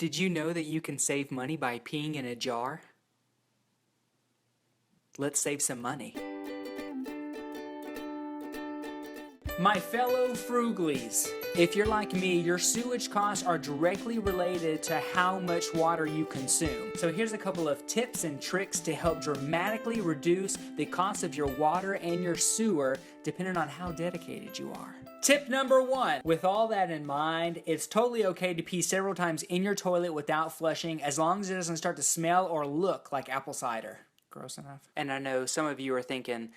Did you know that you can save money by peeing in a jar? Let's save some money. My fellow Fruglies, if you're like me, your sewage costs are directly related to how much water you consume. So here's a couple of tips and tricks to help dramatically reduce the cost of your water and your sewer, depending on how dedicated you are. Tip number 1, with all that in mind, it's totally okay to pee several times in your toilet without flushing as long as it doesn't start to smell or look like apple cider. Gross enough? And I know some of you are thinking,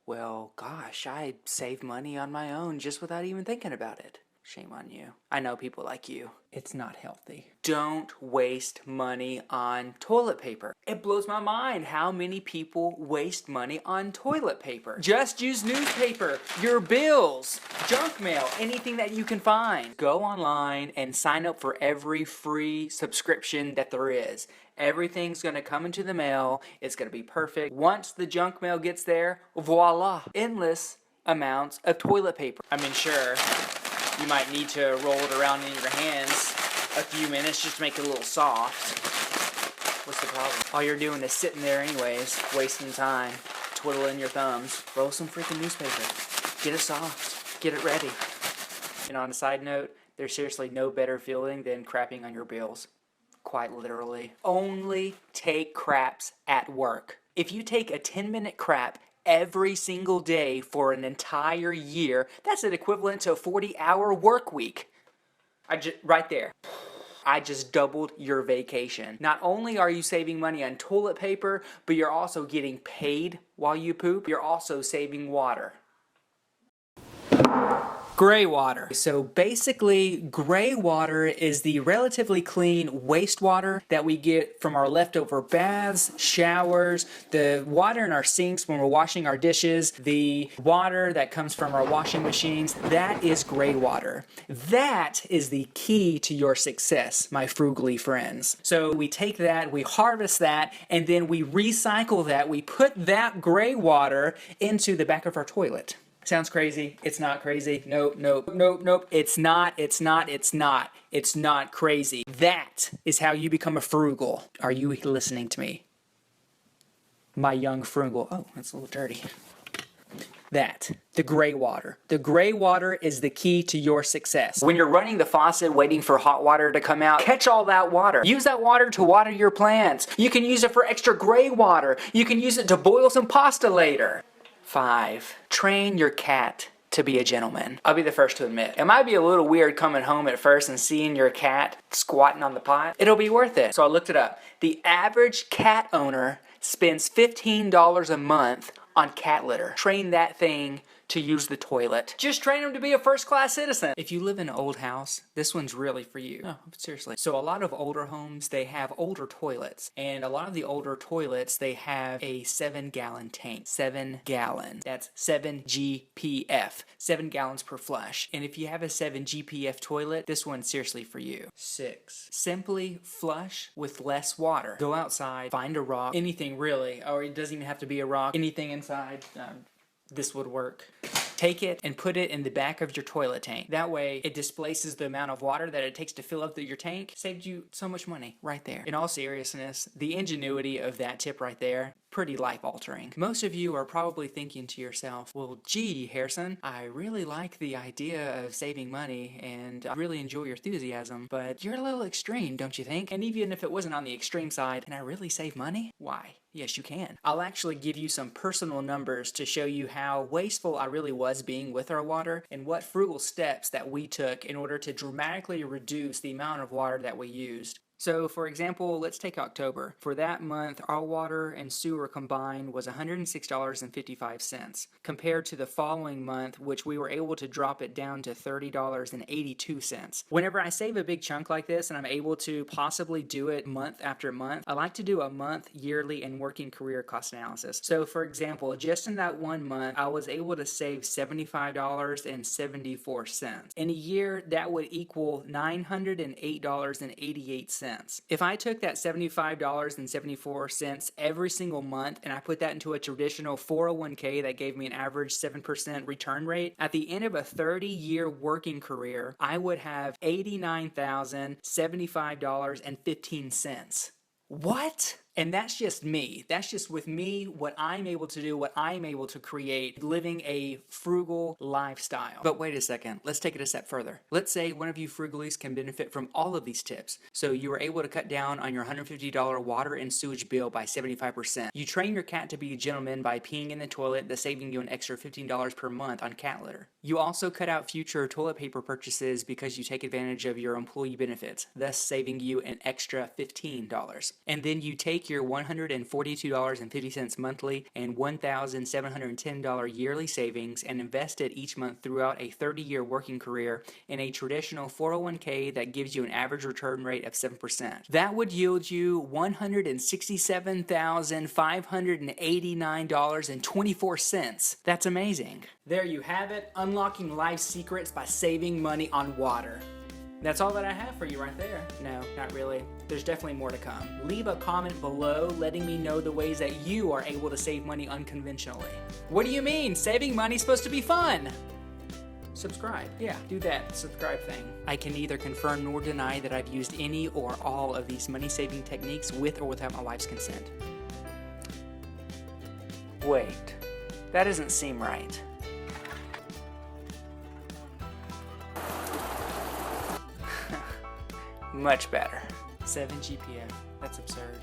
well, gosh, I save money on my own just without even thinking about it. Shame on you. I know people like you. It's not healthy. Don't waste money on toilet paper. It blows my mind how many people waste money on toilet paper. Just use newspaper, your bills, junk mail, anything that you can find. Go online and sign up for every free subscription that there is. Everything's gonna come into the mail. It's gonna be perfect. Once the junk mail gets there, voila, endless amounts of toilet paper. I mean, sure, you might need to roll it around in your hands a few minutes just to make it a little soft. What's the problem? All you're doing is sitting there anyways, wasting time, twiddling your thumbs. Roll some freaking newspaper. Get it soft. Get it ready. And on a side note, there's seriously no better feeling than crapping on your bills. Quite literally. Only take craps at work. If you take a 10-minute crap every single day for an entire year, that's an equivalent to a 40-hour work week. Right there. I just doubled your vacation. Not only are you saving money on toilet paper, but you're also getting paid while you poop. You're also saving water. Gray water. So basically, gray water is the relatively clean wastewater that we get from our leftover baths, showers, the water in our sinks when we're washing our dishes, the water that comes from our washing machines. That is gray water. That is the key to your success, my frugally friends. So we take that, we harvest that, and then we recycle that. We put that gray water into the back of our toilet. Sounds crazy. It's not crazy. Nope. It's not crazy. That is how you become a frugal. Are you listening to me? My young frugal. Oh, that's a little dirty. The gray water. The gray water is the key to your success. When you're running the faucet waiting for hot water to come out, catch all that water. Use that water to water your plants. You can use it for extra gray water. You can use it to boil some pasta later. 5, train your cat to be a gentleman. I'll be the first to admit, it might be a little weird coming home at first and seeing your cat squatting on the pot. It'll be worth it. So I looked it up. The average cat owner spends $15 a month on cat litter. Train that thing to use the toilet. Just train them to be a first-class citizen. If you live in an old house, this one's really for you. No, seriously. So a lot of older homes, they have older toilets. And a lot of the older toilets, they have a 7-gallon tank. 7 gallon. That's 7 GPF. 7 gallons per flush. And if you have a 7 GPF toilet, this one's seriously for you. 6, simply flush with less water. Go outside, find a rock, anything really, or it doesn't even have to be a rock, anything inside. This would work. Take it and put it in the back of your toilet tank. That way, it displaces the amount of water that it takes to fill up your tank. Saved you so much money right there. In all seriousness, the ingenuity of that tip right there, pretty life-altering. Most of you are probably thinking to yourself, well, gee, Harrison, I really like the idea of saving money and I really enjoy your enthusiasm, but you're a little extreme, don't you think? And even if it wasn't on the extreme side, can I really save money? Why? Yes, you can. I'll actually give you some personal numbers to show you how wasteful I really was being with our water and what frugal steps that we took in order to dramatically reduce the amount of water that we used. So, for example, let's take October. For that month, our water and sewer combined was $106.55, compared to the following month, which we were able to drop it down to $30.82. Whenever I save a big chunk like this and I'm able to possibly do it month after month, I like to do a month, yearly, and working career cost analysis. So, for example, just in that one month, I was able to save $75.74. In a year, that would equal $908.88. cents. If I took that $75.74 every single month and I put that into a traditional 401k that gave me an average 7% return rate, at the end of a 30-year working career, I would have $89,075.15. What? And that's just me. That's just with me, what I'm able to do, what I'm able to create, living a frugal lifestyle. But wait a second, let's take it a step further. Let's say one of you frugalies can benefit from all of these tips. So you were able to cut down on your $150 water and sewage bill by 75%. You train your cat to be a gentleman by peeing in the toilet, thus saving you an extra $15 per month on cat litter. You also cut out future toilet paper purchases because you take advantage of your employee benefits, thus saving you an extra $15. And then you take your $142.50 monthly and $1,710 yearly savings and invest it each month throughout a 30-year working career in a traditional 401k that gives you an average return rate of 7%. That would yield you $167,589.24. That's amazing. There you have it, unlocking life secrets by saving money on water. That's all that I have for you right there. No, not really. There's definitely more to come. Leave a comment below letting me know the ways that you are able to save money unconventionally. What do you mean? Saving money's supposed to be fun. Subscribe. Yeah, do that subscribe thing. I can neither confirm nor deny that I've used any or all of these money-saving techniques with or without my wife's consent. Wait, that doesn't seem right. Much better. 7 GPM. That's absurd.